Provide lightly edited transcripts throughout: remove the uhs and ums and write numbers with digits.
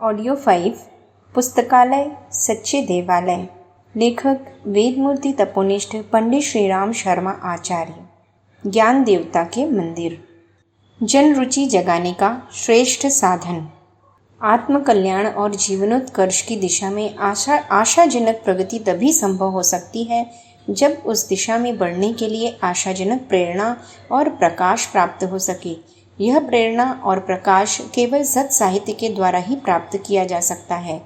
Audio 5 पुस्तकालय सच्चे देवालय। लेखक वेदमूर्ति तपोनिष्ठ पंडित श्रीराम शर्मा आचार्य। ज्ञान देवता के मंदिर। जन रुचि जगाने का श्रेष्ठ साधन। आत्म कल्याण और जीवनोत्कर्ष की दिशा में आशाजनक प्रगति तभी संभव हो सकती है जब उस दिशा में बढ़ने के लिए आशाजनक प्रेरणा और प्रकाश प्राप्त हो सके। यह प्रेरणा और प्रकाश केवल सत साहित्य के द्वारा ही प्राप्त किया जा सकता है,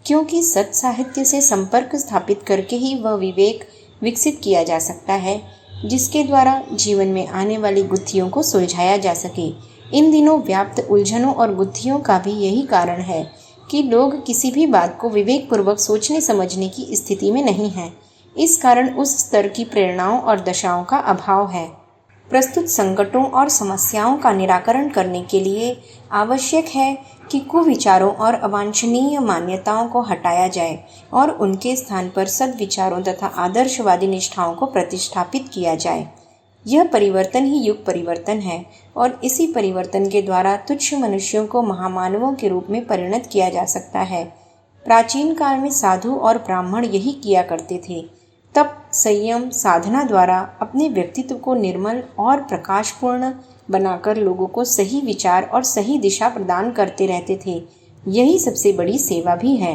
क्योंकि सत साहित्य से संपर्क स्थापित करके ही वह विवेक विकसित किया जा सकता है जिसके द्वारा जीवन में आने वाली गुत्थियों को सुलझाया जा सके। इन दिनों व्याप्त उलझनों और गुत्थियों का भी यही कारण है कि लोग किसी भी बात को विवेकपूर्वक सोचने समझने की स्थिति में नहीं हैं। इस कारण उस स्तर की प्रेरणाओं और दशाओं का अभाव है। प्रस्तुत संकटों और समस्याओं का निराकरण करने के लिए आवश्यक है कि कुविचारों और अवांछनीय मान्यताओं को हटाया जाए और उनके स्थान पर सद्विचारों तथा आदर्शवादी निष्ठाओं को प्रतिष्ठापित किया जाए। यह परिवर्तन ही युग परिवर्तन है और इसी परिवर्तन के द्वारा तुच्छ मनुष्यों को महामानवों के रूप में परिणत किया जा सकता है। प्राचीन काल में साधु और ब्राह्मण यही किया करते थे। तप, संयम, साधना द्वारा अपने व्यक्तित्व को निर्मल और प्रकाशपूर्ण बनाकर लोगों को सही विचार और सही दिशा प्रदान करते रहते थे। यही सबसे बड़ी सेवा भी है।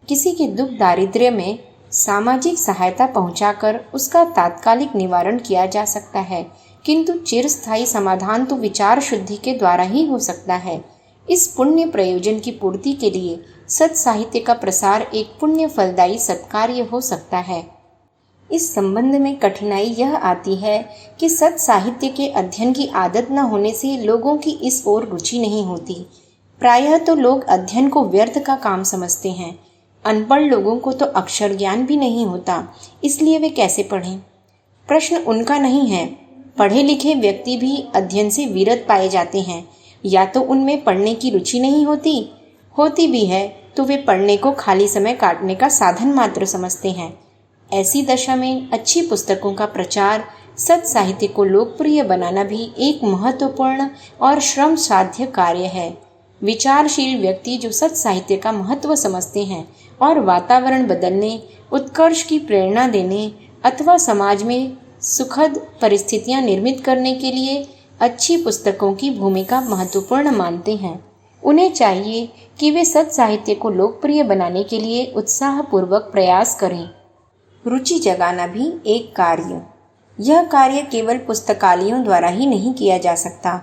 किसी के दुख दारिद्र्य में सामाजिक सहायता पहुंचाकर उसका तात्कालिक निवारण किया जा सकता है, किंतु चिरस्थायी समाधान तो विचार शुद्धि के द्वारा ही हो सकता है। इस पुण्य प्रयोजन की पूर्ति के लिए सत साहित्य का प्रसार एक पुण्य फलदायी सत्कार्य हो सकता है। इस संबंध में कठिनाई यह आती है कि सत साहित्य के अध्ययन की आदत न होने से लोगों की इस ओर रुचि नहीं होती। प्रायः तो लोग अध्ययन को व्यर्थ का काम समझते हैं। अनपढ़ लोगों को तो अक्षर ज्ञान भी नहीं होता, इसलिए वे कैसे पढ़ें? प्रश्न उनका नहीं है। पढ़े लिखे व्यक्ति भी अध्ययन से विरत पाए जाते हैं। या तो उनमें पढ़ने की रुचि नहीं होती भी है तो वे पढ़ने को खाली समय काटने का साधन मात्र समझते हैं। ऐसी दशा में अच्छी पुस्तकों का प्रचार, सत साहित्य को लोकप्रिय बनाना भी एक महत्वपूर्ण और श्रम साध्य कार्य है। विचारशील व्यक्ति जो सत साहित्य का महत्व समझते हैं और वातावरण बदलने, उत्कर्ष की प्रेरणा देने अथवा समाज में सुखद परिस्थितियां निर्मित करने के लिए अच्छी पुस्तकों की भूमिका महत्वपूर्ण मानते हैं, उन्हें चाहिए कि वे सत साहित्य को लोकप्रिय बनाने के लिए उत्साहपूर्वक प्रयास करें। रुचि जगाना भी एक कार्य। यह कार्य केवल पुस्तकालयों द्वारा ही नहीं किया जा सकता।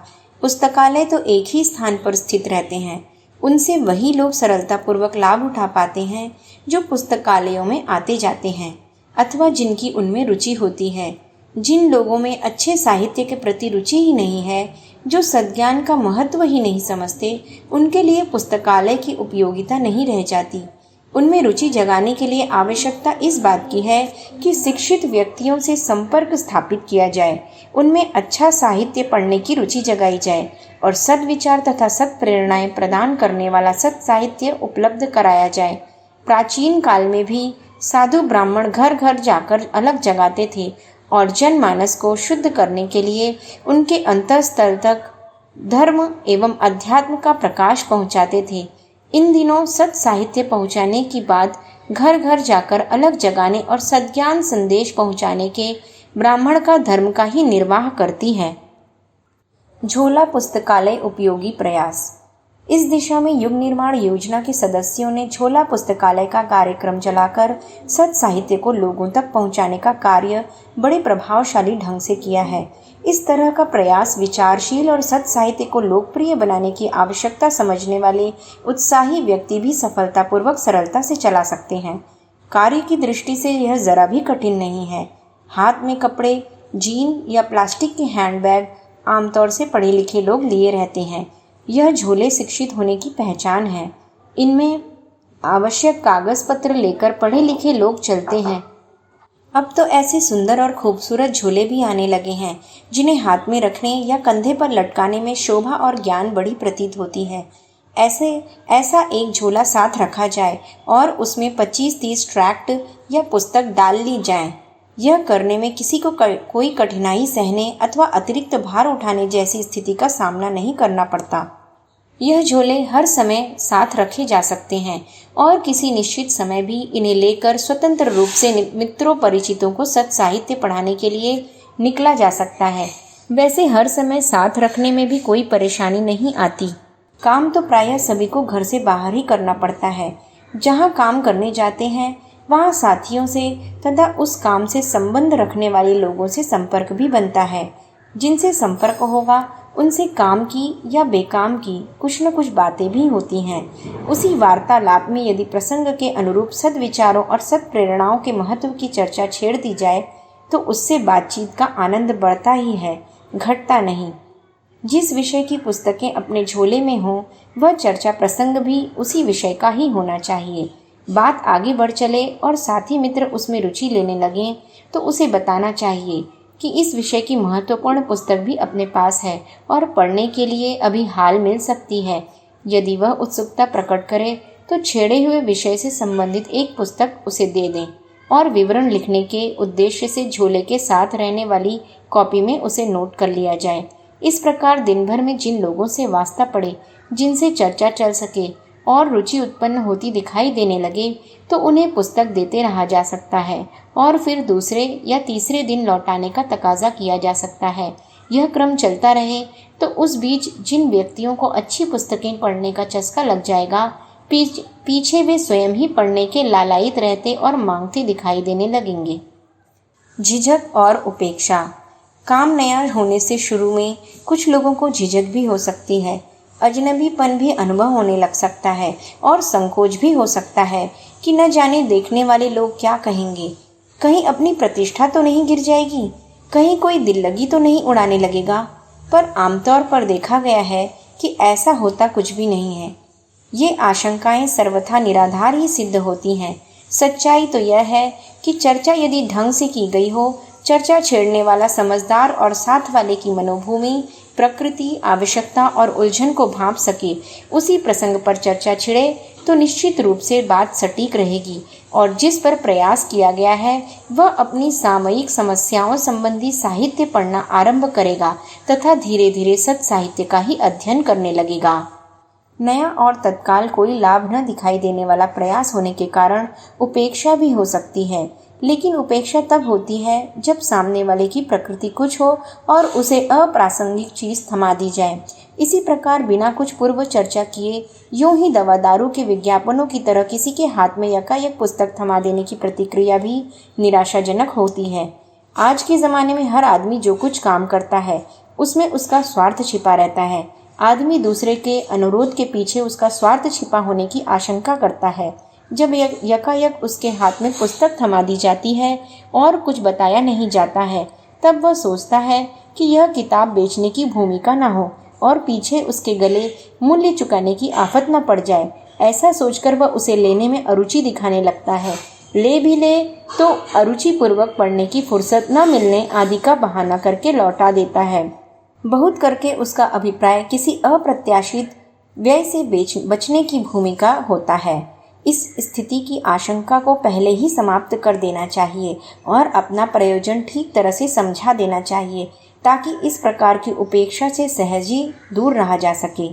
पुस्तकालय तो एक ही स्थान पर स्थित रहते हैं। उनसे वही लोग सरलतापूर्वक लाभ उठा पाते हैं जो पुस्तकालयों में आते जाते हैं अथवा जिनकी उनमें रुचि होती है। जिन लोगों में अच्छे साहित्य के प्रति रुचि ही नहीं है, जो सद्ज्ञान का महत्व ही नहीं समझते, उनके लिए पुस्तकालय की उपयोगिता नहीं रह जाती। उनमें रुचि जगाने के लिए आवश्यकता इस बात की है कि शिक्षित व्यक्तियों से संपर्क स्थापित किया जाए, उनमें अच्छा साहित्य पढ़ने की रुचि जगाई जाए और सद्विचार तथा सत प्रेरणाएं प्रदान करने वाला सत साहित्य उपलब्ध कराया जाए। प्राचीन काल में भी साधु ब्राह्मण घर घर जाकर अलग जगाते थे और जनमानस को शुद्ध करने के लिए उनके अंतःस्थल तक धर्म एवं अध्यात्म का प्रकाश पहुंचाते थे। इन दिनों सत साहित्य पहुंचाने की बात घर घर जाकर अलग जगाने और सद्ज्ञान संदेश पहुंचाने के ब्राह्मण का धर्म का ही निर्वाह करती है। झोला पुस्तकालय उपयोगी प्रयास। इस दिशा में युग निर्माण योजना के सदस्यों ने झोला पुस्तकालय का कार्यक्रम चलाकर सत साहित्य को लोगों तक पहुंचाने का कार्य बड़े प्रभावशाली ढंग से किया है। इस तरह का प्रयास विचारशील और सत साहित्य को लोकप्रिय बनाने की आवश्यकता समझने वाले उत्साही व्यक्ति भी सफलतापूर्वक सरलता से चला सकते हैं। कार्य की दृष्टि से यह जरा भी कठिन नहीं है। हाथ में कपड़े, जीन या प्लास्टिक के हैंडबैग आमतौर से पढ़े लिखे लोग लिए रहते हैं। यह झोले शिक्षित होने की पहचान है। इनमें आवश्यक कागज पत्र लेकर पढ़े लिखे लोग चलते हैं। अब तो ऐसे सुंदर और खूबसूरत झोले भी आने लगे हैं जिन्हें हाथ में रखने या कंधे पर लटकाने में शोभा और ज्ञान बड़ी प्रतीत होती है। ऐसा एक झोला साथ रखा जाए और उसमें 25-30 ट्रैक्ट या पुस्तक डाल ली जाए। यह करने में किसी को कोई कठिनाई सहने अथवा अतिरिक्त भार उठाने जैसी स्थिति का सामना नहीं करना पड़ता। यह झोले हर समय साथ रखे जा सकते हैं और किसी निश्चित समय भी इन्हें लेकर स्वतंत्र रूप से मित्रों परिचितों को सत् साहित्य पढ़ाने के लिए निकला जा सकता है। वैसे हर समय साथ रखने में भी कोई परेशानी नहीं आती। काम तो प्रायः सभी को घर से बाहर ही करना पड़ता है। जहाँ काम करने जाते हैं वहाँ साथियों से तथा उस काम से संबंध रखने वाले लोगों से संपर्क भी बनता है। जिनसे संपर्क होगा उनसे काम की या बेकाम की कुछ न कुछ बातें भी होती हैं। उसी वार्तालाप में यदि प्रसंग के अनुरूप सद्विचारों और सत्प्रेरणाओं के महत्व की चर्चा छेड़ दी जाए तो उससे बातचीत का आनंद बढ़ता ही है, घटता नहीं। जिस विषय की पुस्तकें अपने झोले में हों वह चर्चा प्रसंग भी उसी विषय का ही होना चाहिए। बात आगे बढ़ चले और साथी मित्र उसमें रुचि लेने लगें तो उसे बताना चाहिए कि इस विषय की महत्वपूर्ण पुस्तक भी अपने पास है और पढ़ने के लिए अभी हाल मिल सकती है। यदि वह उत्सुकता प्रकट करे तो छेड़े हुए विषय से संबंधित एक पुस्तक उसे दे दें और विवरण लिखने के उद्देश्य से झोले के साथ रहने वाली कॉपी में उसे नोट कर लिया जाए। इस प्रकार दिन भर में जिन लोगों से वास्ता पड़े, जिनसे चर्चा चल सके और रुचि उत्पन्न होती दिखाई देने लगे तो उन्हें पुस्तक देते रहा जा सकता है और फिर दूसरे या तीसरे दिन लौटाने का तकाजा किया जा सकता है। यह क्रम चलता रहे तो उस बीच जिन व्यक्तियों को अच्छी पुस्तकें पढ़ने का चस्का लग जाएगा, पीछे वे स्वयं ही पढ़ने के लालायित रहते और मांगते दिखाई देने लगेंगे। झिझक और उपेक्षा। काम नया होने से शुरू में कुछ लोगों को झिझक भी हो सकती है, अजनबीपन भी अनुभव होने लग सकता है और संकोच भी हो सकता है कि न जाने देखने वाले लोग क्या कहेंगे। कहीं अपनी प्रतिष्ठा तो नहीं गिर जाएगी, कहीं कोई दिल लगी तो नहीं उड़ाने लगेगा। पर आमतौर पर देखा गया है कि ऐसा होता कुछ भी नहीं है। ये आशंकाएं सर्वथा निराधार ही सिद्ध होती हैं। सच्चाई तो यह है कि चर्चा यदि ढंग से की गई हो, चर्चा छेड़ने वाला समझदार और साथ वाले की मनोभूमि, प्रकृति, आवश्यकता और उलझन को भांप सके, उसी प्रसंग पर चर्चा छिड़े तो निश्चित रूप से बात सटीक रहेगी और जिस पर प्रयास किया गया है वह अपनी सामयिक समस्याओं संबंधी साहित्य पढ़ना आरंभ करेगा तथा धीरे धीरे सत् साहित्य का ही अध्ययन करने लगेगा। नया और तत्काल कोई लाभ न दिखाई देने वाला प्रयास होने के कारण उपेक्षा भी हो सकती है, लेकिन उपेक्षा तब होती है जब सामने वाले की प्रकृति कुछ हो और उसे अप्रासंगिक चीज थमा दी जाए। इसी प्रकार बिना कुछ पूर्व चर्चा किए यूं ही दवा दारू के विज्ञापनों की तरह किसी के हाथ में यकायक पुस्तक थमा देने की प्रतिक्रिया भी निराशाजनक होती है। आज के ज़माने में हर आदमी जो कुछ काम करता है उसमें उसका स्वार्थ छिपा रहता है। आदमी दूसरे के अनुरोध के पीछे उसका स्वार्थ छिपा होने की आशंका करता है। जब यकायक उसके हाथ में पुस्तक थमा दी जाती है और कुछ बताया नहीं जाता है तब वह सोचता है कि यह किताब बेचने की भूमिका न हो और पीछे उसके गले मूल्य चुकाने की आफत न पड़ जाए। ऐसा सोचकर वह उसे लेने में अरुचि दिखाने लगता है। ले भी ले तो अरुचि पूर्वक पढ़ने की फुर्सत न मिलने आदि का बहाना करके लौटा देता है। बहुत करके उसका अभिप्राय किसी अप्रत्याशित व्यय से बचने की भूमिका होता है। इस स्थिति की आशंका को पहले ही समाप्त कर देना चाहिए और अपना प्रयोजन ठीक तरह से समझा देना चाहिए ताकि इस प्रकार की उपेक्षा से सहज ही दूर रहा जा सके।